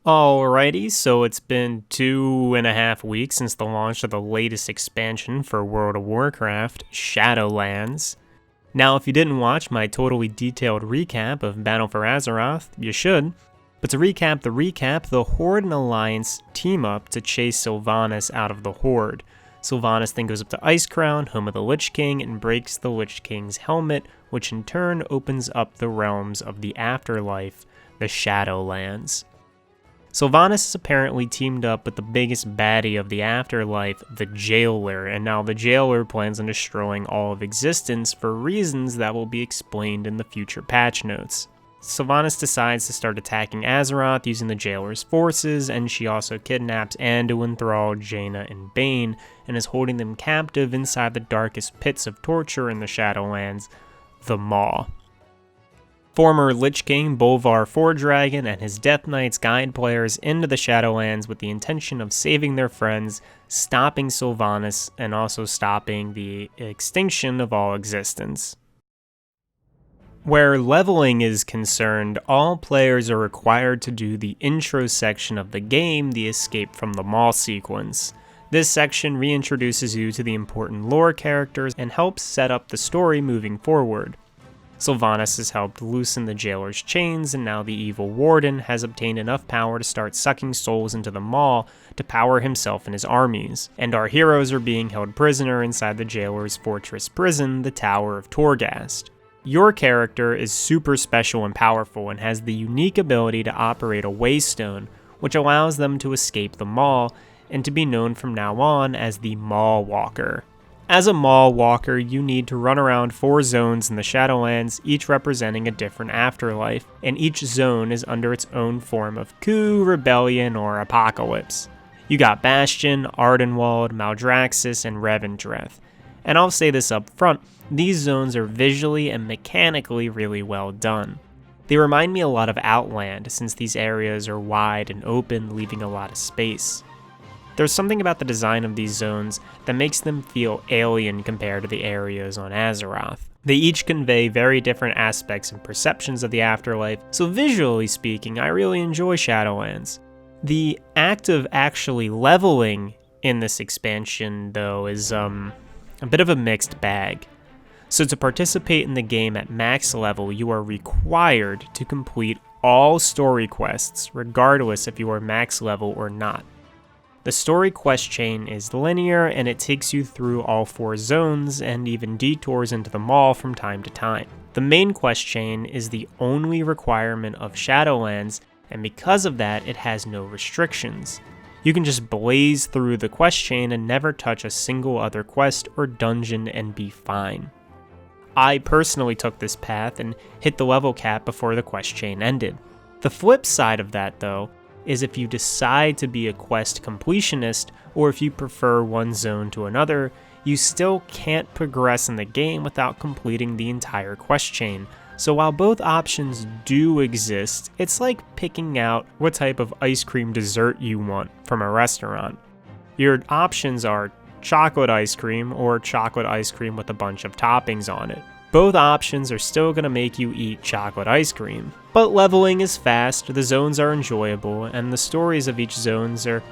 Alrighty, so it's been 2.5 weeks since the launch of the latest expansion for World of Warcraft, Shadowlands. Now, if you didn't watch my totally detailed recap of Battle for Azeroth, you should. But to recap the recap, the Horde and Alliance team up to chase Sylvanas out of the Horde. Sylvanas then goes up to Icecrown, home of the Lich King, and breaks the Lich King's helmet, which in turn opens up the realms of the afterlife, the Shadowlands. Sylvanas is apparently teamed up with the biggest baddie of the afterlife, the Jailer, and now the Jailer plans on destroying all of existence for reasons that will be explained in the future patch notes. Sylvanas decides to start attacking Azeroth using the Jailer's forces, and she also kidnaps and to enthrall Jaina and Bane, and is holding them captive inside the darkest pits of torture in the Shadowlands, the Maw. Former Lich King Bolvar Fordragon and his Death Knights guide players into the Shadowlands with the intention of saving their friends, stopping Sylvanas, and also stopping the extinction of all existence. Where leveling is concerned, all players are required to do the intro section of the game, the Escape from the Maw sequence. This section reintroduces you to the important lore characters and helps set up the story moving forward. Sylvanas has helped loosen the Jailer's chains, and now the evil Warden has obtained enough power to start sucking souls into the Maw to power himself and his armies. And our heroes are being held prisoner inside the Jailer's fortress prison, the Tower of Torghast. Your character is super special and powerful and has the unique ability to operate a Waystone, which allows them to escape the Maw and to be known from now on as the Maw Walker. As a Maw Walker, you need to run around 4 zones in the Shadowlands, each representing a different afterlife, and each zone is under its own form of coup, rebellion, or apocalypse. You got Bastion, Ardenwald, Maldraxxus, and Revendreth. And I'll say this up front, these zones are visually and mechanically really well done. They remind me a lot of Outland, since these areas are wide and open, leaving a lot of space. There's something about the design of these zones that makes them feel alien compared to the areas on Azeroth. They each convey very different aspects and perceptions of the afterlife, so visually speaking, I really enjoy Shadowlands. The act of actually leveling in this expansion, though, is a bit of a mixed bag. So to participate in the game at max level, you are required to complete all story quests, regardless if you are max level or not. The story quest chain is linear, and it takes you through all 4 zones and even detours into the Maw from time to time. The main quest chain is the only requirement of Shadowlands, and because of that, it has no restrictions. You can just blaze through the quest chain and never touch a single other quest or dungeon and be fine. I personally took this path and hit the level cap before the quest chain ended. The flip side of that, though, is if you decide to be a quest completionist, or if you prefer one zone to another, you still can't progress in the game without completing the entire quest chain. So while both options do exist, it's like picking out what type of ice cream dessert you want from a restaurant. Your options are chocolate ice cream or chocolate ice cream with a bunch of toppings on it. Both options are still going to make you eat chocolate ice cream. But leveling is fast, the zones are enjoyable, and the stories of each zones are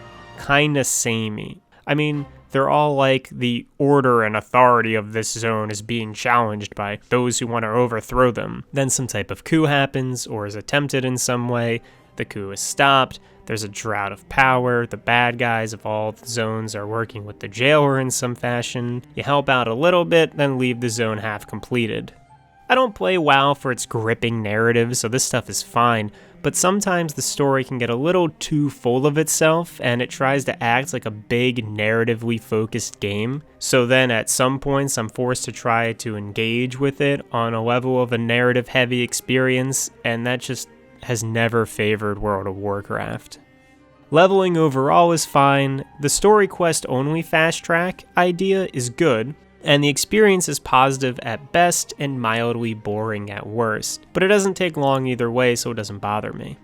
kinda samey. I mean, they're all like the order and authority of this zone is being challenged by those who want to overthrow them. Then some type of coup happens, or is attempted in some way, the coup is stopped, there's a drought of power, the bad guys of all the zones are working with the Jailer in some fashion, you help out a little bit, then leave the zone half completed. I don't play WoW for its gripping narrative, so this stuff is fine, but sometimes the story can get a little too full of itself, and it tries to act like a big narratively focused game, so then at some points I'm forced to try to engage with it on a level of a narrative heavy experience, and that just has never favored World of Warcraft. Leveling overall is fine, the story quest only fast track idea is good, and the experience is positive at best and mildly boring at worst, but it doesn't take long either way, so it doesn't bother me.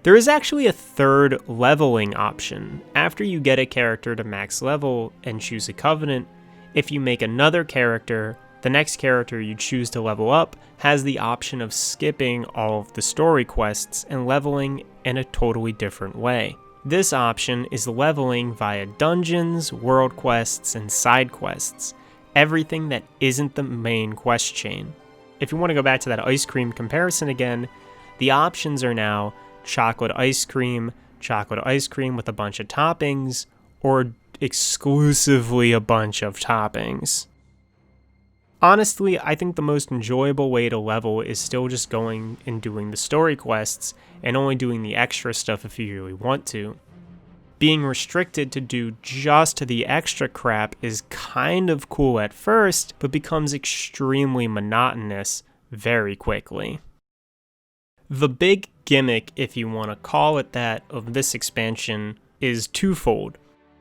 There is actually a third leveling option. After you get a character to max level and choose a covenant, if you make another character The next character you choose to level up has the option of skipping all of the story quests and leveling in a totally different way. This option is leveling via dungeons, world quests, and side quests, everything that isn't the main quest chain. If you want to go back to that ice cream comparison again, the options are now chocolate ice cream with a bunch of toppings, or exclusively a bunch of toppings. Honestly, I think the most enjoyable way to level is still just going and doing the story quests and only doing the extra stuff if you really want to. Being restricted to do just the extra crap is kind of cool at first, but becomes extremely monotonous very quickly. The big gimmick, if you want to call it that, of this expansion is twofold.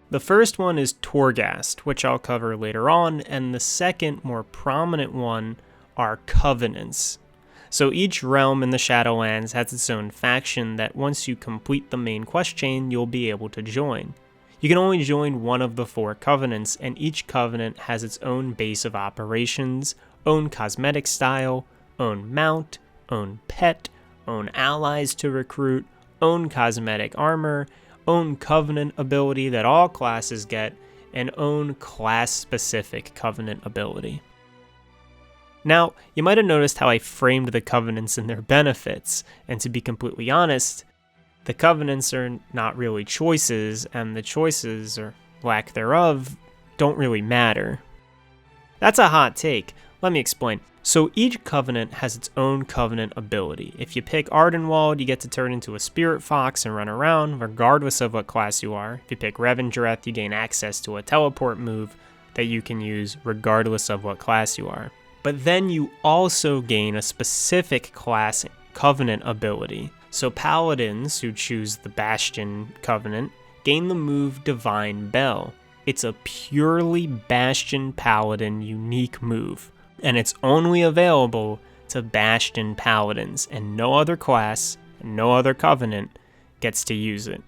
The first one is Torghast, which I'll cover later on, and the second, more prominent one, are Covenants. So each realm in the Shadowlands has its own faction that once you complete the main quest chain, you'll be able to join. You can only join one of the 4 Covenants, and each Covenant has its own base of operations, own cosmetic style, own mount, own pet, own allies to recruit, own cosmetic armor, own Covenant ability that all classes get, and own class-specific Covenant ability. Now, you might have noticed how I framed the Covenants and their benefits, and to be completely honest, the Covenants are not really choices, and the choices, or lack thereof, don't really matter. That's a hot take. Let me explain. So each Covenant has its own Covenant ability. If you pick Ardenwald, you get to turn into a Spirit Fox and run around, regardless of what class you are. If you pick Revendreth, you gain access to a teleport move that you can use regardless of what class you are. But then you also gain a specific class Covenant ability. So Paladins, who choose the Bastion Covenant, gain the move Divine Bell. It's a purely Bastion Paladin unique move, and it's only available to Bastion Paladins, and no other class, and no other Covenant gets to use it.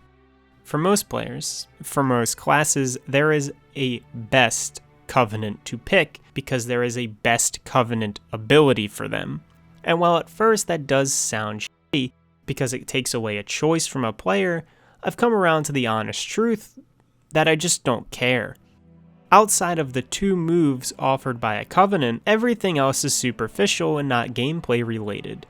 For most players, for most classes, there is a best Covenant to pick because there is a best Covenant ability for them. And while at first that does sound shitty because it takes away a choice from a player, I've come around to the honest truth that I just don't care. Outside of the 2 moves offered by a Covenant, everything else is superficial and not gameplay related.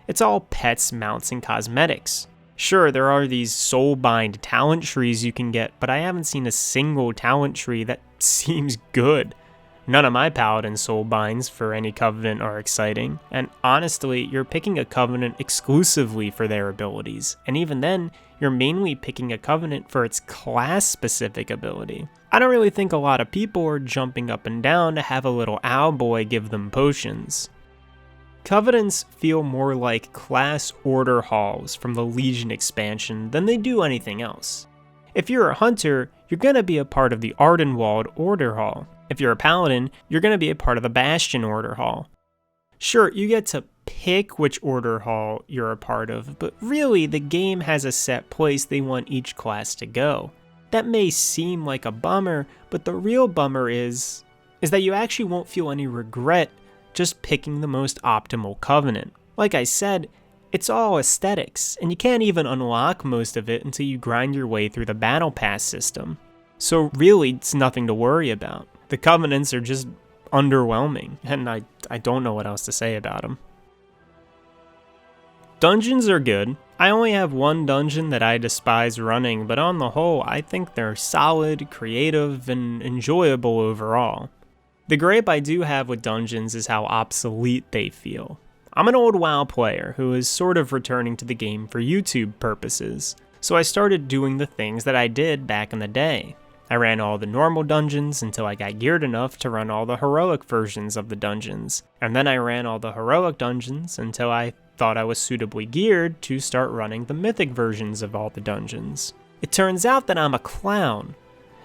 It's all pets, mounts, and cosmetics. Sure, there are these soulbind talent trees you can get, but I haven't seen a single talent tree that seems good. None of my Paladin soulbinds for any Covenant are exciting, and honestly, you're picking a Covenant exclusively for their abilities, and even then, you're mainly picking a Covenant for its class-specific ability. I don't really think a lot of people are jumping up and down to have a little owlboy give them potions. Covenants feel more like class order halls from the Legion expansion than they do anything else. If you're a hunter, you're going to be a part of the Ardenwald Order Hall. If you're a Paladin, you're going to be a part of the Bastion Order Hall. Sure, you get to pick which Order Hall you're a part of, but really the game has a set place they want each class to go. That may seem like a bummer, but the real bummer is that you actually won't feel any regret just picking the most optimal Covenant. Like I said, it's all aesthetics, and you can't even unlock most of it until you grind your way through the Battle Pass system. So really, it's nothing to worry about. The Covenants are just underwhelming, and I don't know what else to say about them. Dungeons are good. I only have one dungeon that I despise running, but on the whole, I think they're solid, creative, and enjoyable overall. The gripe I do have with dungeons is how obsolete they feel. I'm an old WoW player who is sort of returning to the game for YouTube purposes, so I started doing the things that I did back in the day. I ran all the normal dungeons until I got geared enough to run all the heroic versions of the dungeons, and then I ran all the heroic dungeons until I thought I was suitably geared to start running the mythic versions of all the dungeons. It turns out that I'm a clown,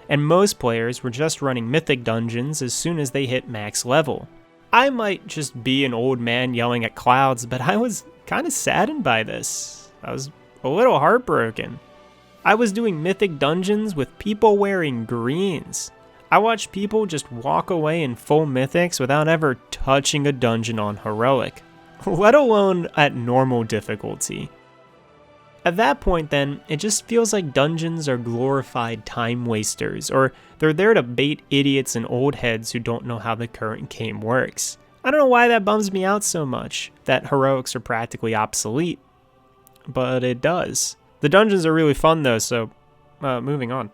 and most players were just running mythic dungeons as soon as they hit max level. I might just be an old man yelling at clouds, but I was kind of saddened by this. I was a little heartbroken. I was doing mythic dungeons with people wearing greens. I watch people just walk away in full mythics without ever touching a dungeon on heroic, let alone at normal difficulty. At that point then, it just feels like dungeons are glorified time wasters, or they're there to bait idiots and old heads who don't know how the current game works. I don't know why that bums me out so much, that heroics are practically obsolete, but it does. The dungeons are really fun though, so moving on.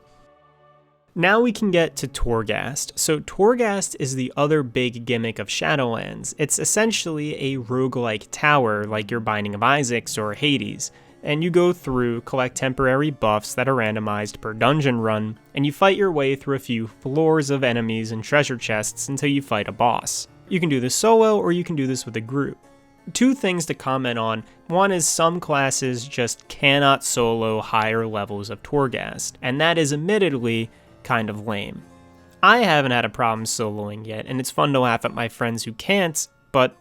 Now we can get to Torghast. So Torghast is the other big gimmick of Shadowlands. It's essentially a roguelike tower like your Binding of Isaacs or Hades, and you go through, collect temporary buffs that are randomized per dungeon run, and you fight your way through a few floors of enemies and treasure chests until you fight a boss. You can do this solo, or you can do this with a group. Two things to comment on. One is some classes just cannot solo higher levels of Torghast, and that is admittedly kind of lame. I haven't had a problem soloing yet, and it's fun to laugh at my friends who can't, but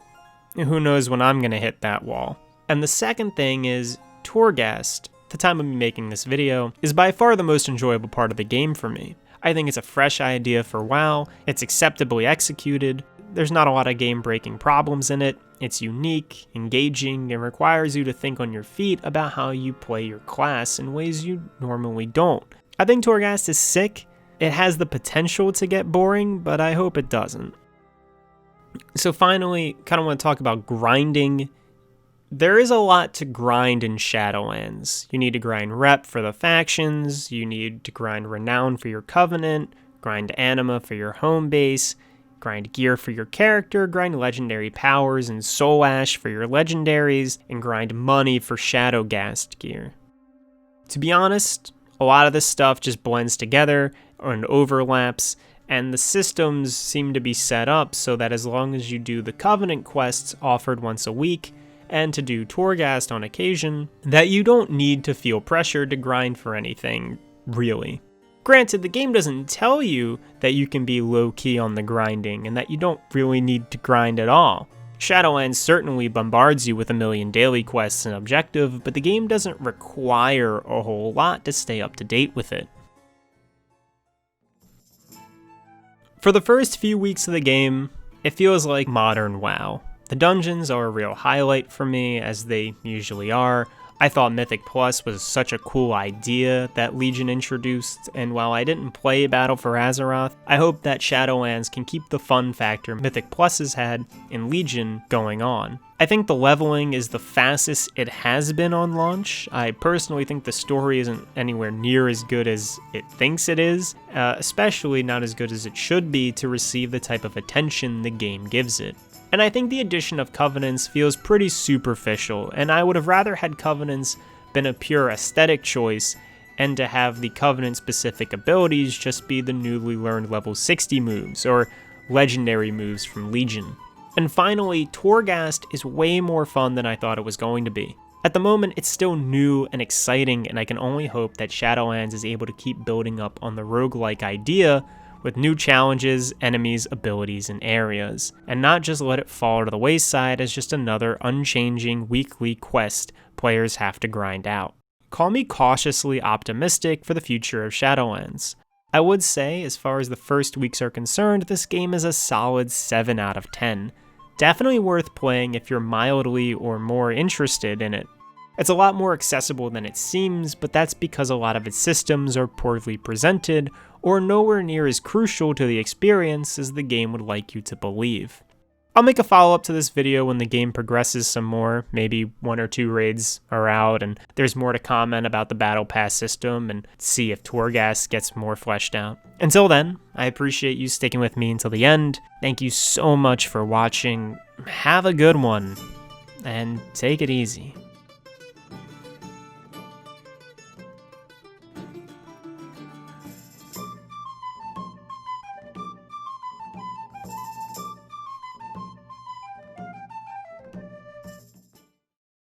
who knows when I'm gonna hit that wall. And the second thing is, Torghast, the time of me making this video, is by far the most enjoyable part of the game for me. I think it's a fresh idea for WoW, it's acceptably executed, there's not a lot of game-breaking problems in it, it's unique, engaging, and requires you to think on your feet about how you play your class in ways you normally don't. I think Torghast is sick, it has the potential to get boring, but I hope it doesn't. So finally, kind of want to talk about grinding. There is a lot to grind in Shadowlands. You need to grind rep for the factions, you need to grind renown for your covenant, grind anima for your home base, grind gear for your character, grind legendary powers and soul ash for your legendaries, and grind money for Shadowghast gear. To be honest, a lot of this stuff just blends together and overlaps, and the systems seem to be set up so that as long as you do the covenant quests offered once a week, and to do Torghast on occasion, that you don't need to feel pressured to grind for anything, really. Granted, the game doesn't tell you that you can be low-key on the grinding, and that you don't really need to grind at all. Shadowlands certainly bombards you with a million daily quests and objectives, but the game doesn't require a whole lot to stay up to date with it. For the first few weeks of the game, it feels like modern WoW. The dungeons are a real highlight for me, as they usually are. I thought Mythic Plus was such a cool idea that Legion introduced, and while I didn't play Battle for Azeroth, I hope that Shadowlands can keep the fun factor Mythic Plus has had in Legion going on. I think the leveling is the fastest it has been on launch. I personally think the story isn't anywhere near as good as it thinks it is, especially not as good as it should be to receive the type of attention the game gives it. And I think the addition of Covenants feels pretty superficial, and I would have rather had Covenants been a pure aesthetic choice, and to have the Covenant-specific abilities just be the newly learned level 60 moves, or legendary moves from Legion. And finally, Torghast is way more fun than I thought it was going to be. At the moment, it's still new and exciting, and I can only hope that Shadowlands is able to keep building up on the roguelike idea with new challenges, enemies, abilities, and areas, and not just let it fall to the wayside as just another unchanging weekly quest players have to grind out. Call me cautiously optimistic for the future of Shadowlands. I would say, as far as the first weeks are concerned, this game is a solid 7 out of 10. Definitely worth playing if you're mildly or more interested in it. It's a lot more accessible than it seems, but that's because a lot of its systems are poorly presented or nowhere near as crucial to the experience as the game would like you to believe. I'll make a follow-up to this video when the game progresses some more, maybe 1 or 2 raids are out and there's more to comment about the Battle Pass system and see if Torghast gets more fleshed out. Until then, I appreciate you sticking with me until the end. Thank you so much for watching, have a good one, and take it easy.